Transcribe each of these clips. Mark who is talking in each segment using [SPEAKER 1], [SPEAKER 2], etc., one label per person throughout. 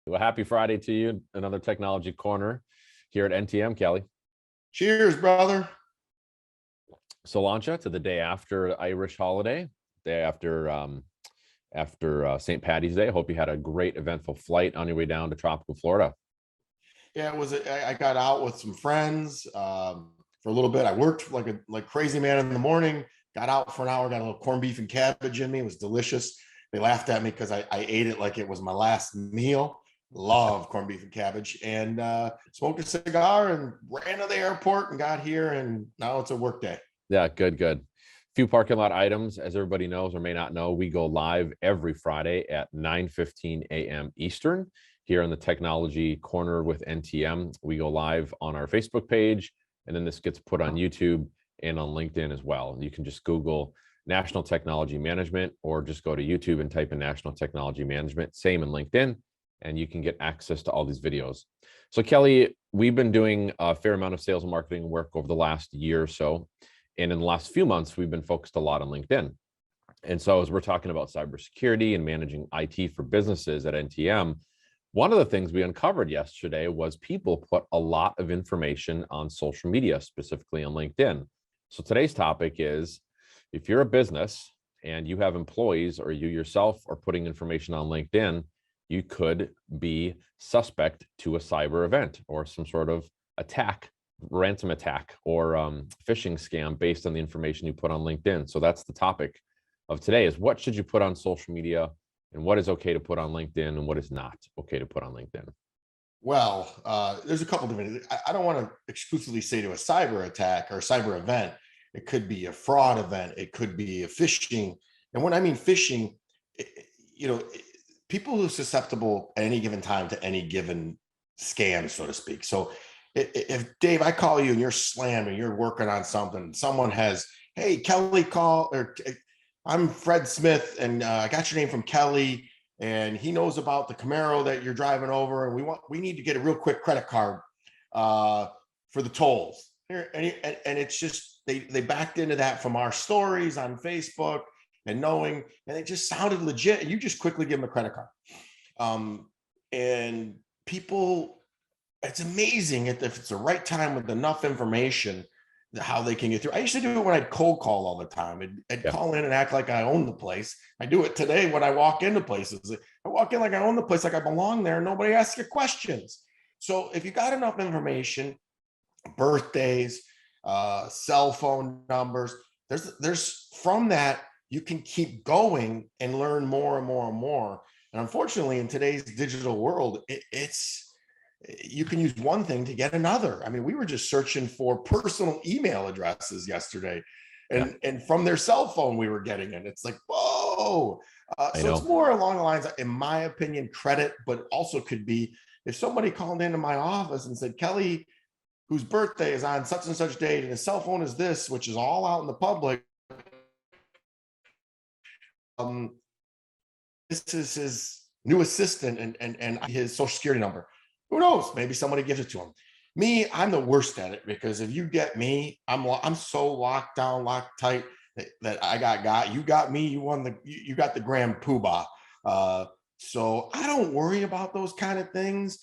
[SPEAKER 1] Well, happy Friday to you. Another technology corner here at NTM, Kelly.
[SPEAKER 2] Cheers, brother.
[SPEAKER 1] Solancha to the day after Irish holiday, day after St. Patty's Day. Hope you had a great eventful flight on your way down to tropical Florida.
[SPEAKER 2] Yeah, I got out with some friends for a little bit. I worked like crazy man in the morning. Got out for an hour. Got a little corned beef and cabbage in me. It was delicious. They laughed at me because I ate it like it was my last meal. Love corned beef and cabbage, and smoked a cigar and ran to the airport and got here. And now it's a work day.
[SPEAKER 1] Yeah, good. Few parking lot items. As everybody knows or may not know, we go live every Friday at 9:15 a.m. Eastern here on the Technology Corner with NTM. We go live on our Facebook page, and then this gets put on YouTube and on LinkedIn as well. You can just Google National Technology Management or just go to YouTube and type in National Technology Management, same in LinkedIn, and you can get access to all these videos. So Kelly, we've been doing a fair amount of sales and marketing work over the last year or so. And in the last few months, we've been focused a lot on LinkedIn. And so as we're talking about cybersecurity and managing IT for businesses at NTM, one of the things we uncovered yesterday was people put a lot of information on social media, specifically on LinkedIn. So today's topic is, if you're a business and you have employees or you yourself are putting information on LinkedIn, you could be suspect to a cyber event or some sort of attack, ransom attack, or phishing scam based on the information you put on LinkedIn. So that's the topic of today: is what should you put on social media, and what is okay to put on LinkedIn, and what is not okay to put on LinkedIn?
[SPEAKER 2] Well, there's a couple different. I don't want to exclusively say to a cyber attack or a cyber event. It could be a fraud event. It could be a phishing. And when I mean phishing, you know, people who are susceptible at any given time to any given scam, so to speak. So if Dave, I call you and you're slammed and you're working on something, someone has, hey, Kelly, call, or I'm Fred Smith, and I got your name from Kelly, and he knows about the Camaro that you're driving over, and we need to get a real quick credit card for the tolls. And it's just they backed into that from our stories on Facebook and knowing, and it just sounded legit. And you just quickly give them a credit card, and people. It's amazing if it's the right time with enough information, how they can get through. I used to do it when I'd cold call all the time. I'd call in and act like I own the place. I do it today when I walk into places. I walk in like I own the place, like I belong there. Nobody asks you questions. So if you got enough information, birthdays, cell phone numbers, there's from that, you can keep going and learn more and more and more. And unfortunately, in today's digital world, it's you can use one thing to get another. I mean, we were just searching for personal email addresses yesterday, and from their cell phone we were getting it. It's like, whoa. So it's more along the lines, in my opinion, credit, but also could be if somebody called into my office and said, Kelly, whose birthday is on such and such date, and his cell phone is this, which is all out in the public. This is his new assistant and his social security number. Who knows? Maybe somebody gives it to him. Me, I'm the worst at it, because if you get me, I'm so locked down, locked tight that I got you got me. You got the grand poobah. So I don't worry about those kind of things,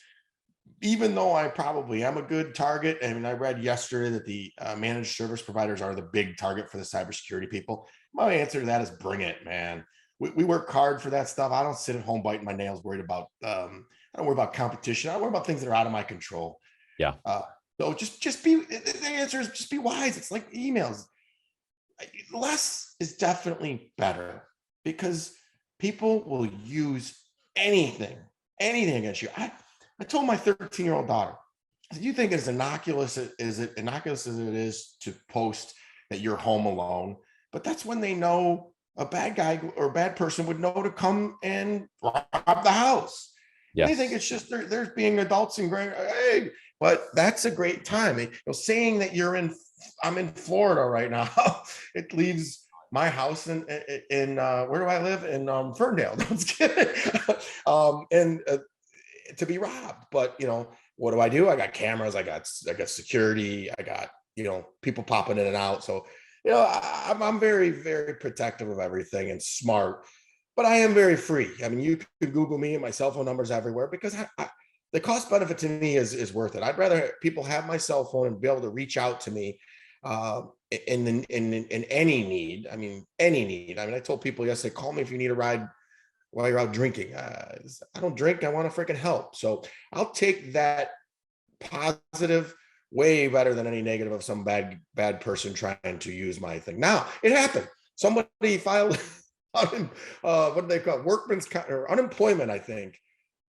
[SPEAKER 2] even though I probably am a good target. I mean, I read yesterday that the managed service providers are the big target for the cybersecurity people. My answer to that is bring it, man. We work hard for that stuff. I don't sit at home biting my nails, worried about. I don't worry about competition. I don't worry about things that are out of my control.
[SPEAKER 1] Yeah.
[SPEAKER 2] So just be. The answer is just be wise. It's like emails. Less is definitely better, because people will use anything against you. I told my 13-year-old daughter, I said, you think as innocuous as it is to post that you're home alone, but that's when they know a bad guy or a bad person would know to come and rob the house. Yes. And they think it's just they're being adults and great. Hey, but that's a great time. Saying that I'm in Florida right now, it leaves my house in where do I live? In Ferndale. No, I'm just kidding. To be robbed. But what do? I got cameras. I got security. I got people popping in and out. So I'm very, very protective of everything and smart. but I am very free. I mean, you can Google me and my cell phone number's everywhere because the cost benefit to me is worth it. I'd rather people have my cell phone and be able to reach out to me uh, in any need. I mean, any need. I mean, I told people yesterday, call me if you need a ride while you're out drinking. I don't drink. I want to freaking help. So I'll take that positive way better than any negative of some bad person trying to use my thing. Now it happened. Somebody filed what do they call it? Workman's or unemployment, I think,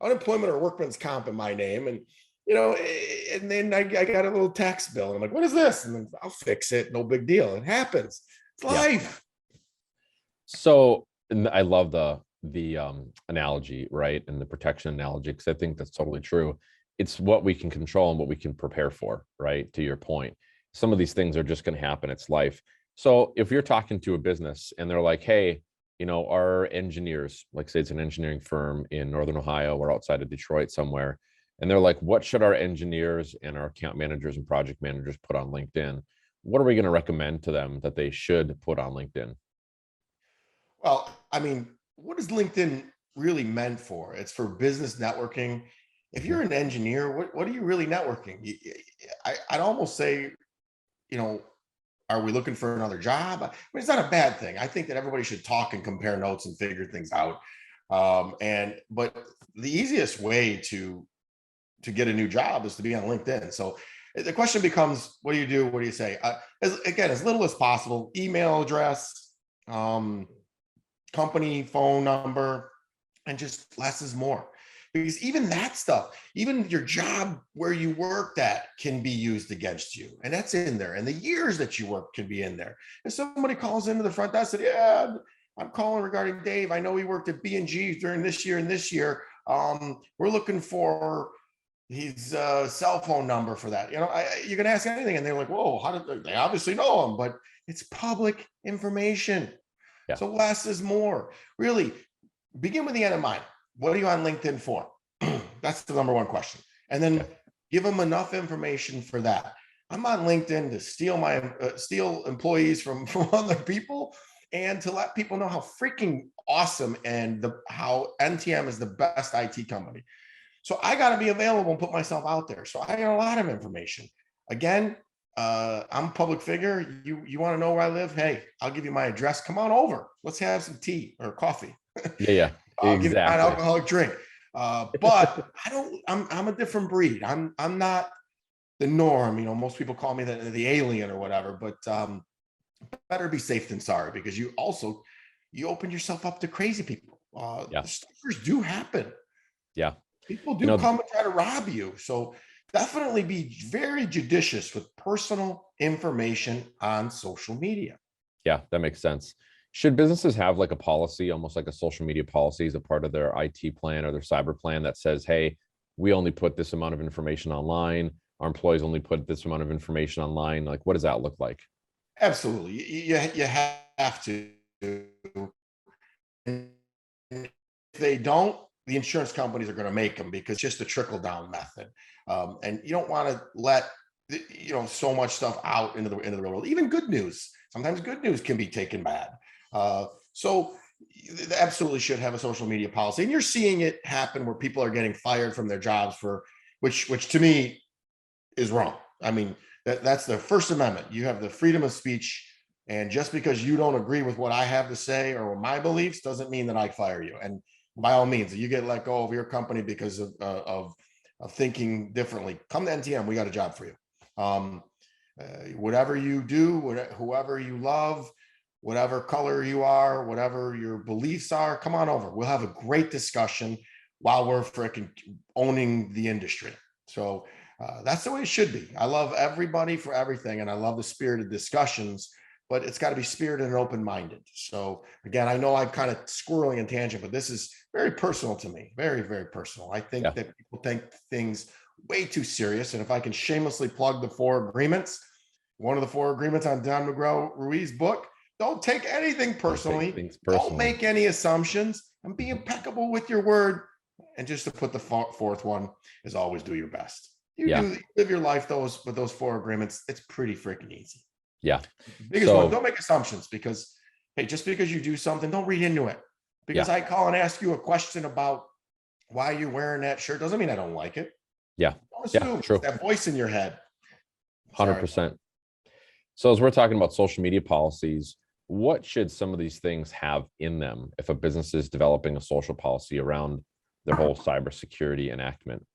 [SPEAKER 2] unemployment or workman's comp in my name, and and then I got a little tax bill, and I'm like, what is this? And then I'll fix it. No big deal. It happens. It's life.
[SPEAKER 1] So, and I love the analogy, right, and the protection analogy, because I think that's totally true. It's what we can control and what we can prepare for, right? To your point, some of these things are just going to happen. It's life. So if you're talking to a business and they're like, hey, our engineers, like say it's an engineering firm in Northern Ohio or outside of Detroit somewhere, and they're like, what should our engineers and our account managers and project managers put on LinkedIn? What are we going to recommend to them that they should put on LinkedIn?
[SPEAKER 2] Well, I mean, what is LinkedIn really meant for? It's for business networking. If
[SPEAKER 1] Mhm.
[SPEAKER 2] you're an engineer, what are you really networking? I'd almost say, you know, are we looking for another job? I mean, it's not a bad thing. I think that everybody should talk and compare notes and figure things out. But the easiest way to get a new job is to be on LinkedIn. So the question becomes, what do you do? What do you say? As little as possible, email address, um, company phone number, and just less is more. Because even that stuff, even your job where you worked at can be used against you. And that's in there. And the years that you work can be in there. If somebody calls into the front desk and said, yeah, I'm calling regarding Dave. I know he worked at B&G during this year and this year. We're looking for his cell phone number for that. You can ask anything. And they're like, whoa, how did they obviously know him? But it's public information.
[SPEAKER 1] Yeah.
[SPEAKER 2] So less is more. Really, begin with the end in mind. What are you on LinkedIn for? That's the number one question. And then give them enough information for that. I'm on LinkedIn to steal employees from other people and to let people know how freaking awesome and how NTM is the best IT company. So I got to be available and put myself out there. So I got a lot of information. Again, I'm a public figure. You want to know where I live? Hey, I'll give you my address. Come on over. Let's have some tea or coffee.
[SPEAKER 1] Yeah,
[SPEAKER 2] I'll give you an
[SPEAKER 1] exactly.
[SPEAKER 2] alcoholic drink. But I don't. I'm a different breed. I'm not the norm. Most people call me the alien or whatever. But better be safe than sorry, because you open yourself up to crazy people.
[SPEAKER 1] Yeah.
[SPEAKER 2] The stalkers do happen.
[SPEAKER 1] Yeah.
[SPEAKER 2] People
[SPEAKER 1] You
[SPEAKER 2] do
[SPEAKER 1] know,
[SPEAKER 2] come and try to rob you. So definitely be very judicious with personal information on social media.
[SPEAKER 1] yeah, that makes sense. Should businesses have like a policy, almost like a social media policy as a part of their IT plan or their cyber plan that says, hey, we only put this amount of information online. Our employees only put this amount of information online. Like, what does that look like?
[SPEAKER 2] Absolutely. You have to. If they don't, the insurance companies are going to make them, because it's just a trickle down method. And you don't want to let so much stuff out into the real world. Even good news. Sometimes good news can be taken bad. So they absolutely should have a social media policy. And you're seeing it happen where people are getting fired from their jobs for which to me is wrong. I mean, that's the First Amendment. You have the freedom of speech. And just because you don't agree with what I have to say or my beliefs doesn't mean that I fire you. And by all means, if you get let go of your company because of thinking differently, come to NTM. We got a job for you. Whatever you do, whoever you love, whatever color you are, whatever your beliefs are, come on over. We'll have a great discussion while we're freaking owning the industry. So that's the way it should be. I love everybody for everything, and I love the spirited discussions, but it's got to be spirited and open-minded. So again, I know I'm kind of squirreling in tangent, but this is very personal to me. Very, very personal. I think that people take things way too serious. And if I can shamelessly plug the 4 agreements, one of the 4 agreements on Don McGraw-Ruiz's book, don't take anything personally. Don't make any assumptions, and be impeccable with your word. And just to put the 4th one is always do your best. You live your life with those 4 agreements. It's pretty freaking easy.
[SPEAKER 1] Yeah.
[SPEAKER 2] Biggest one, don't make assumptions, because hey, just because you do something, don't read into it. Because I call and ask you a question about why you're wearing that shirt doesn't mean I don't like it.
[SPEAKER 1] Yeah.
[SPEAKER 2] Don't
[SPEAKER 1] Yeah.
[SPEAKER 2] assume.
[SPEAKER 1] True.
[SPEAKER 2] It's that voice in your head. Sorry.
[SPEAKER 1] 100%. So as we're talking about social media policies, what should some of these things have in them if a business is developing a social policy around their whole cybersecurity enactment?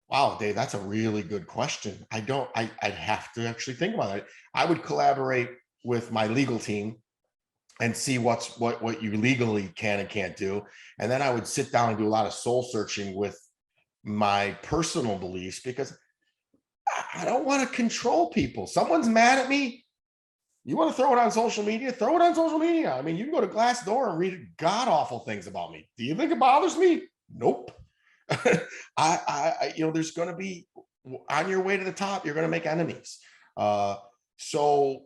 [SPEAKER 2] Wow, Dave, that's a really good question. I'd have to actually think about it. I would collaborate with my legal team and see what you legally can and can't do. And then I would sit down and do a lot of soul searching with my personal beliefs, because I don't want to control people. Someone's mad at me. You want to throw it on social media? Throw it on social media. I mean, you can go to Glassdoor and read god awful things about me. Do you think it bothers me? Nope. There's going to be, on your way to the top, you're going to make enemies. So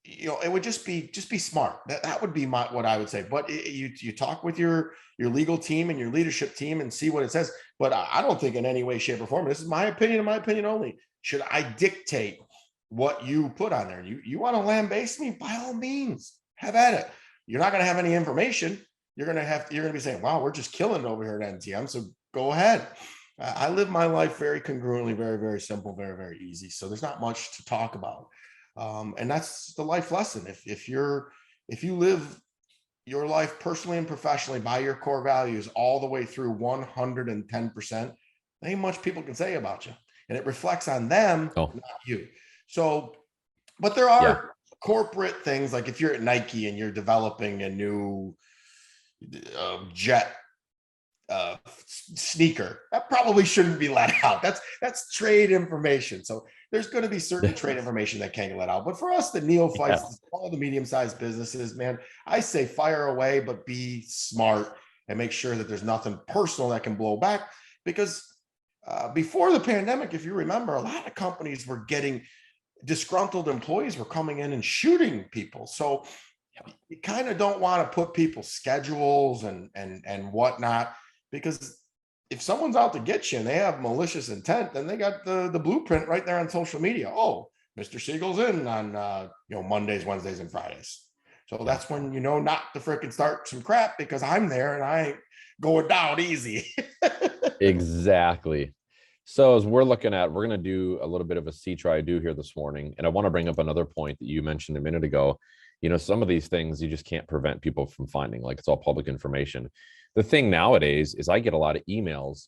[SPEAKER 2] it would just be smart. That would be what I would say. But you talk with your legal team and your leadership team and see what it says. But I don't think in any way, shape, or form, this is my opinion and my opinion only, should I dictate what you put on there. You want to lambaste me, by all means, have at it. You're not going to have any information. You're going to be saying, wow, we're just killing it over here at NTM. So go ahead. I live my life very congruently, very, very simple, very, very easy. So there's not much to talk about. And that's the life lesson. If you live your life personally and professionally by your core values all the way through 110%, there ain't much people can say about you. And it reflects on them, not you. So, but there are corporate things, like if you're at Nike and you're developing a new jet sneaker, that probably shouldn't be let out. That's trade information. So there's going to be certain trade information that can't get let out. But for us, the neophytes, all the medium-sized businesses, man, I say fire away, but be smart and make sure that there's nothing personal that can blow back. Because before the pandemic, if you remember, a lot of companies were getting disgruntled employees were coming in and shooting people. So you kind of don't want to put people's schedules and whatnot, because if someone's out to get you and they have malicious intent, then they got the blueprint right there on social media. Oh, Mr. Siegel's in on Mondays, Wednesdays, and Fridays. So that's when not to fricking start some crap, because I'm there and I ain't going down easy.
[SPEAKER 1] Exactly. So as we're going to do a little bit of a see, try, do here this morning. And I want to bring up another point that you mentioned a minute ago. Some of these things you just can't prevent people from finding, like it's all public information. The thing nowadays is I get a lot of emails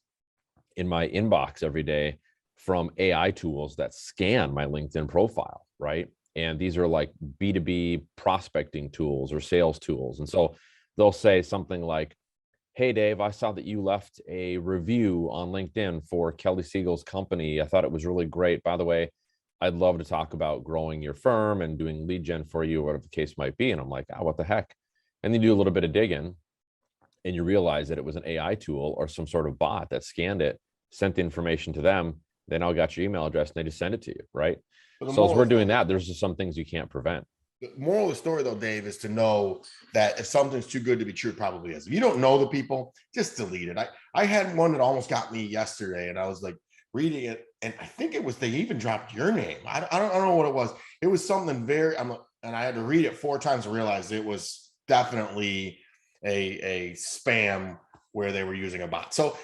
[SPEAKER 1] in my inbox every day from AI tools that scan my LinkedIn profile, right? And these are like B2B prospecting tools or sales tools. And so they'll say something like, hey, Dave, I saw that you left a review on LinkedIn for Kelly Siegel's company. I thought it was really great. By the way, I'd love to talk about growing your firm and doing lead gen for you, whatever the case might be. And I'm like, what the heck? And then you do a little bit of digging and you realize that it was an AI tool or some sort of bot that scanned it, sent the information to them. They now got your email address and they just send it to you, right? So as we're doing that, there's just some things you can't prevent.
[SPEAKER 2] The moral of the story, though, Dave, is to know that if something's too good to be true, it probably is. If you don't know the people, just delete it. I had one that almost got me yesterday, and I was like reading it, and I think they even dropped your name. I don't know what it was. It was something and I had to read it 4 times to realize it was definitely a spam where they were using a bot. So,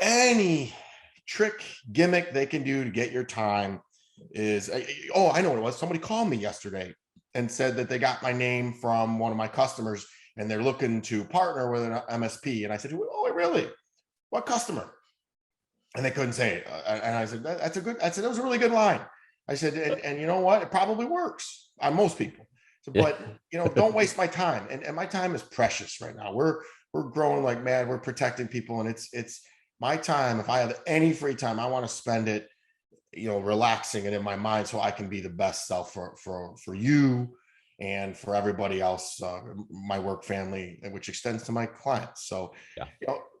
[SPEAKER 2] any trick, gimmick they can do to get your time is, I know what it was. Somebody called me yesterday and said that they got my name from one of my customers and they're looking to partner with an MSP. And I said, oh, really? What customer? And they couldn't say it. And I said, that was a really good line. I said, and you know what? It probably works on most people. So, but don't waste my time. And my time is precious right now. We're growing like mad. We're protecting people. And it's my time. If I have any free time, I want to spend it relaxing and in my mind, so I can be the best self for you and for everybody else, my work family, which extends to my clients. So,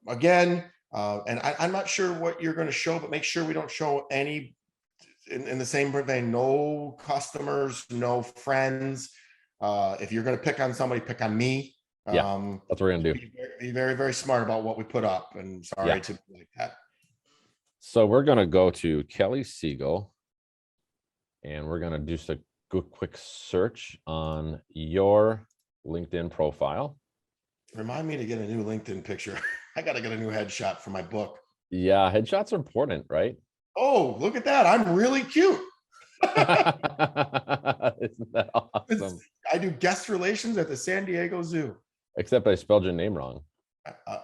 [SPEAKER 2] again, and I'm not sure what you're going to show, but make sure we don't show any in the same vein. No customers, no friends. If you're going to pick on somebody, pick on me.
[SPEAKER 1] That's what we're going to do.
[SPEAKER 2] Be very, very smart about what we put up. And sorry to be like that.
[SPEAKER 1] So we're going to go to Kelly Siegel and we're going to do just a quick search on your LinkedIn profile.
[SPEAKER 2] Remind me to get a new LinkedIn picture. I got to get a new headshot for my book.
[SPEAKER 1] Yeah, headshots are important, right?
[SPEAKER 2] Oh, look at that. I'm really cute.
[SPEAKER 1] Isn't that awesome?
[SPEAKER 2] I do guest relations at the San Diego Zoo.
[SPEAKER 1] Except I spelled your name wrong.
[SPEAKER 2] Uh,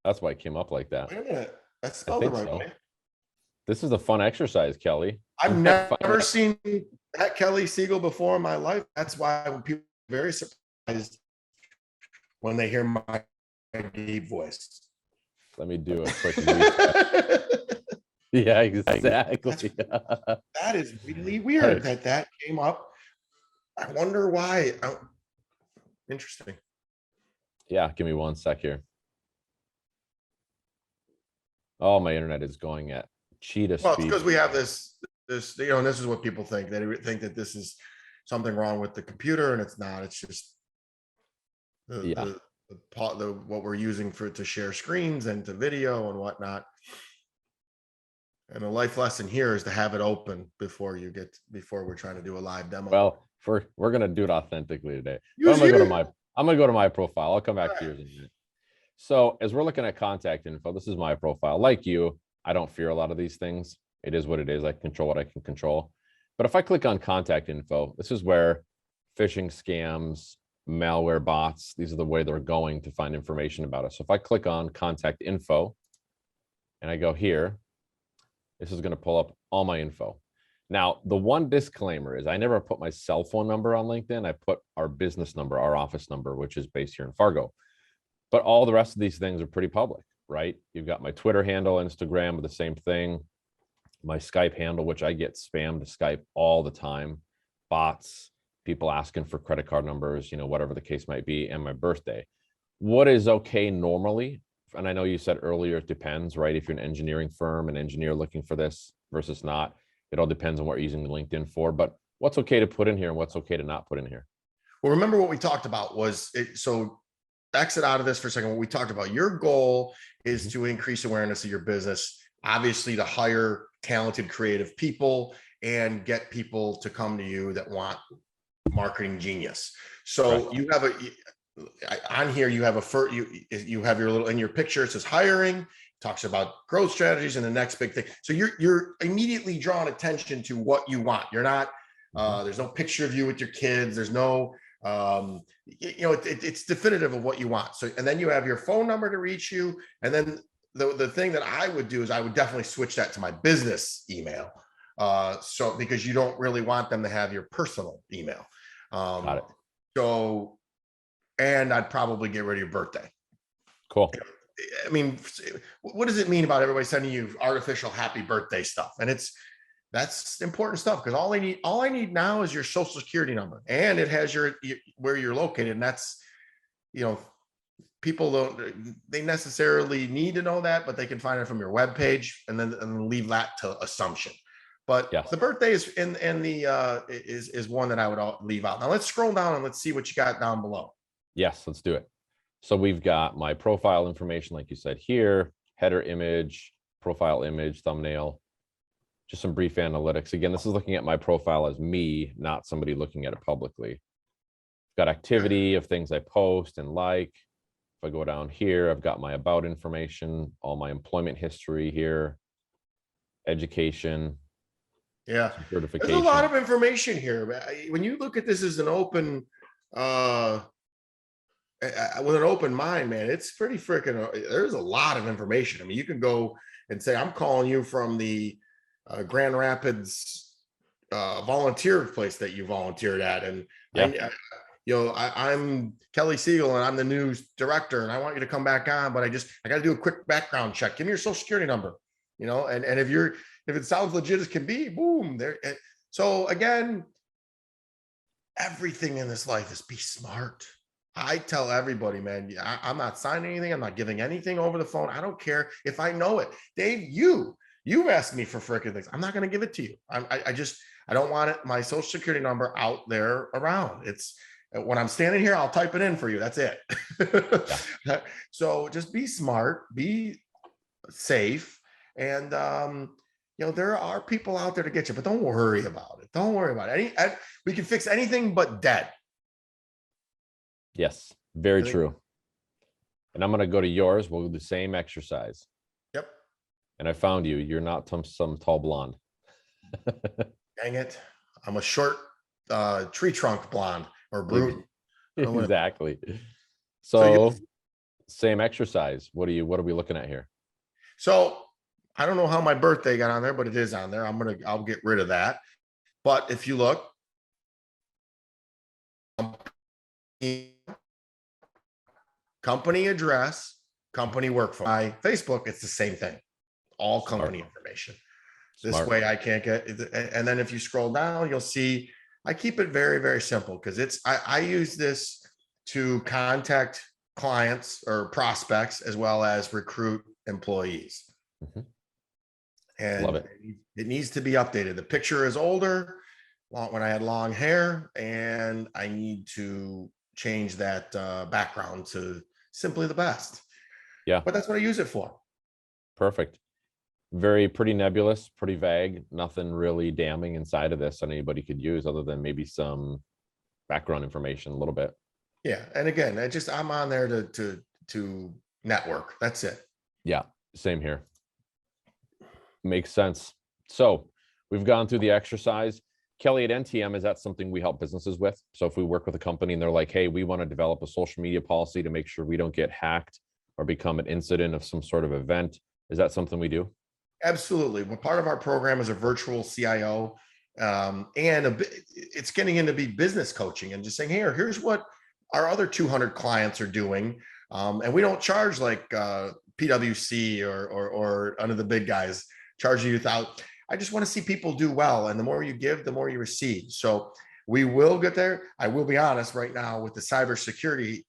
[SPEAKER 1] That's why it came up like that.
[SPEAKER 2] wait a minute. That's
[SPEAKER 1] I
[SPEAKER 2] spelled the
[SPEAKER 1] think
[SPEAKER 2] right
[SPEAKER 1] so.
[SPEAKER 2] way.
[SPEAKER 1] This is a fun exercise, Kelly.
[SPEAKER 2] I've
[SPEAKER 1] You might find
[SPEAKER 2] never
[SPEAKER 1] that-
[SPEAKER 2] seen that Kelly Siegel before in my life. That's why when people are very surprised when they hear my deep voice.
[SPEAKER 1] Let me do a quick reset. Yeah, exactly.
[SPEAKER 2] That is really weird that came up. I wonder why. Interesting.
[SPEAKER 1] Yeah, give me one sec here. Oh, my internet is going at cheetah
[SPEAKER 2] Well, it's
[SPEAKER 1] speed.
[SPEAKER 2] because we have this, and this is what people think. They think that this is something wrong with the computer, and it's not. It's just
[SPEAKER 1] Yeah.
[SPEAKER 2] what we're using to share screens and to video and whatnot. And the life lesson here is to have it open before we're trying to do a live demo.
[SPEAKER 1] Well, we're gonna do it authentically today.
[SPEAKER 2] Use
[SPEAKER 1] I'm gonna go to
[SPEAKER 2] you.
[SPEAKER 1] my profile. I'll come back to yours in a minute. So as we're looking at contact info, this is my profile. Like you, I don't fear a lot of these things. It is what it is. I control what I can control. But if I click on contact info, this is where phishing scams, malware bots, these are the way they're going to find information about us. So if I click on contact info and I go here, this is going to pull up all my info. Now, the one disclaimer is I never put my cell phone number on LinkedIn. I put our business number, our office number, which is based here in Fargo. But all the rest of these things are pretty public, right? You've got my Twitter handle, Instagram, the same thing. My Skype handle, which I get spammed to Skype all the time, bots, people asking for credit card numbers, whatever the case might be, and my birthday. What is okay normally? And I know you said earlier, it depends, right? If you're an engineering firm, an engineer looking for this versus not, it all depends on what you're using LinkedIn for. But what's okay to put in here and what's okay to not put in here?
[SPEAKER 2] Well, remember what we talked about was it. So exit out of this for a second. What we talked about, your goal is to increase awareness of your business, obviously to hire talented, creative people and get people to come to you that want marketing genius. So
[SPEAKER 1] Right.
[SPEAKER 2] you have on here, you have you have your little, in your picture, it says hiring, talks about growth strategies and the next big thing. So you're immediately drawing attention to what you want. You're not, there's no picture of you with your kids. There's no, it's definitive of what you want. So, and then you have your phone number to reach you. And then the thing that I would do is I would definitely switch that to my business email. So, because you don't really want them to have your personal email.
[SPEAKER 1] Got it.
[SPEAKER 2] So, and I'd probably get rid of your birthday.
[SPEAKER 1] Cool.
[SPEAKER 2] I mean, what does it mean about everybody sending you artificial happy birthday stuff? And that's important stuff, because all I need now is your social security number, and it has your where you're located. And that's, people they necessarily need to know that, but they can find it from your webpage and leave that to assumption. But
[SPEAKER 1] yes,
[SPEAKER 2] the birthday is is one that I would leave out. Now let's scroll down and let's see what you got down below.
[SPEAKER 1] Yes, let's do it. So we've got my profile information, like you said here, header image, profile image, thumbnail, just some brief analytics. Again, this is looking at my profile as me, not somebody looking at it publicly. Got activity of things I post and like. If I go down here, I've got my about information, all my employment history here, education.
[SPEAKER 2] Yeah,
[SPEAKER 1] certification.
[SPEAKER 2] there's a lot of information here. When you look at this as an open, with an open mind, man, it's pretty freaking, there's a lot of information. I mean, you can go and say, I'm calling you from the Grand Rapids volunteer place that you volunteered at. And
[SPEAKER 1] yeah.
[SPEAKER 2] I'm Kelly Siegel and I'm the news director and I want you to come back on, but I got to do a quick background check. Give me your social security number, and if it sounds legit as can be, boom, there. So again, everything in this life is be smart. I tell everybody, man, I'm not signing anything. I'm not giving anything over the phone. I don't care if I know it. Dave, you've asked me for freaking things. I'm not going to give it to you. I don't want it, my social security number out there around. It's when I'm standing here, I'll type it in for you. That's it. Yeah. So just be smart, be safe. And, there are people out there to get you, but don't worry about it. Don't worry about it. We can fix anything but debt.
[SPEAKER 1] Yes, very
[SPEAKER 2] I think-
[SPEAKER 1] true. And I'm going to go to yours. We'll do the same exercise.
[SPEAKER 2] Yep.
[SPEAKER 1] And I found you. You're not some tall blonde.
[SPEAKER 2] Dang it. I'm a short tree trunk blonde or brute. I don't wanna-
[SPEAKER 1] Exactly.
[SPEAKER 2] So
[SPEAKER 1] So same exercise. What are we looking at here?
[SPEAKER 2] So I don't know how my birthday got on there, but it is on there. I'll get rid of that. But if you look, company address, company work phone. My Facebook, it's the same thing. All company information. This
[SPEAKER 1] Smart.
[SPEAKER 2] way I can't get, and then if you scroll down, you'll see I keep it very, very simple because I use this to contact clients or prospects as well as recruit employees.
[SPEAKER 1] Mhm.
[SPEAKER 2] And
[SPEAKER 1] Love it.
[SPEAKER 2] it needs to be updated. The picture is older when I had long hair, and I need to change that background to simply the best.
[SPEAKER 1] Yeah.
[SPEAKER 2] But that's what I use it for.
[SPEAKER 1] Perfect. Pretty nebulous, pretty vague, nothing really damning inside of this that anybody could use other than maybe some background information a little bit.
[SPEAKER 2] Yeah. And again, I'm on there to network. That's it.
[SPEAKER 1] Yeah, same here. Makes sense. So we've gone through the exercise. Kelly, at NTM, is that something we help businesses with? So if we work with a company and they're like, hey, we want to develop a social media policy to make sure we don't get hacked or become an incident of some sort of event, is that something we do?
[SPEAKER 2] Absolutely. Well, part of our program is a virtual CIO, and it's getting into be business coaching and just saying, hey, here's what our other 200 clients are doing. And we don't charge like PwC or under the big guys charge you without. I just want to see people do well. And the more you give, the more you receive. So we will get there. I will be honest right now with the cybersecurity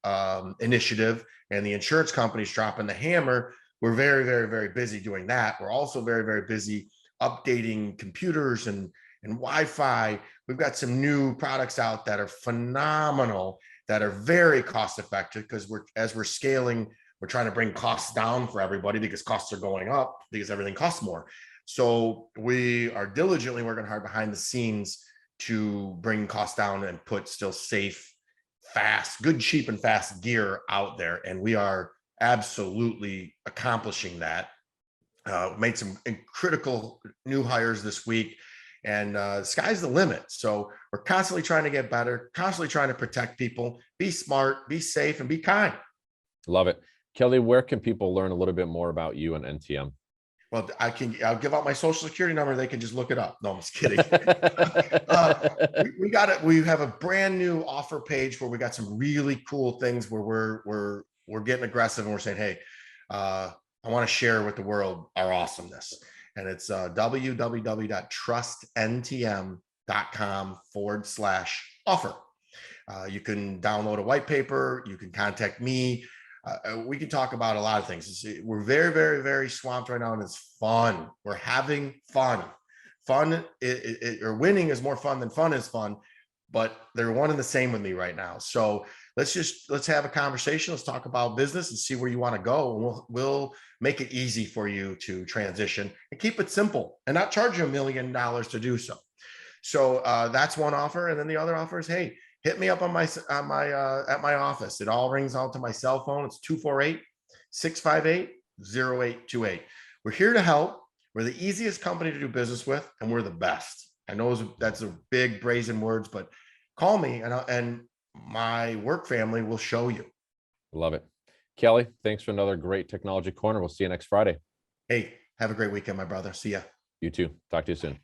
[SPEAKER 2] initiative and the insurance companies dropping the hammer. We're very, very, very busy doing that. We're also very, very busy updating computers and Wi-Fi. We've got some new products out that are phenomenal, that are very cost effective because as we're scaling, we're trying to bring costs down for everybody because costs are going up because everything costs more. So we are diligently working hard behind the scenes to bring costs down and put still safe, fast, good, cheap, and fast gear out there. And we are absolutely accomplishing that. Made some critical new hires this week, and sky's the limit. So we're constantly trying to get better, constantly trying to protect people, be smart, be safe, and be kind.
[SPEAKER 1] Love it. Kelly, where can people learn a little bit more about you and NTM?
[SPEAKER 2] Well, I'll give out my social security number. They can just look it up. No, I'm just kidding. We have a brand new offer page where we got some really cool things where we're getting aggressive and we're saying, hey, I want to share with the world our awesomeness. And it's www.trustntm.com/offer. You can download a white paper. You can contact me. We can talk about a lot of things. We're very, very, very swamped right now, and it's fun. We're having fun. Fun or winning is more fun than fun is fun, but they're one and the same with me right now. So let's have a conversation. Let's talk about business and see where you want to go. And we'll make it easy for you to transition and keep it simple and not charge you $1 million to do so. So that's one offer. And then the other offer is, hey, hit me up at my office. It all rings out to my cell phone. It's 248-658-0828. We're here to help. We're the easiest company to do business with, and we're the best. I know that's a big brazen words, but call me and my work family will show you.
[SPEAKER 1] Love it. Kelly, thanks for another great technology corner. We'll see you next Friday.
[SPEAKER 2] Hey, have a great weekend, my brother. See ya.
[SPEAKER 1] You too. Talk to you soon.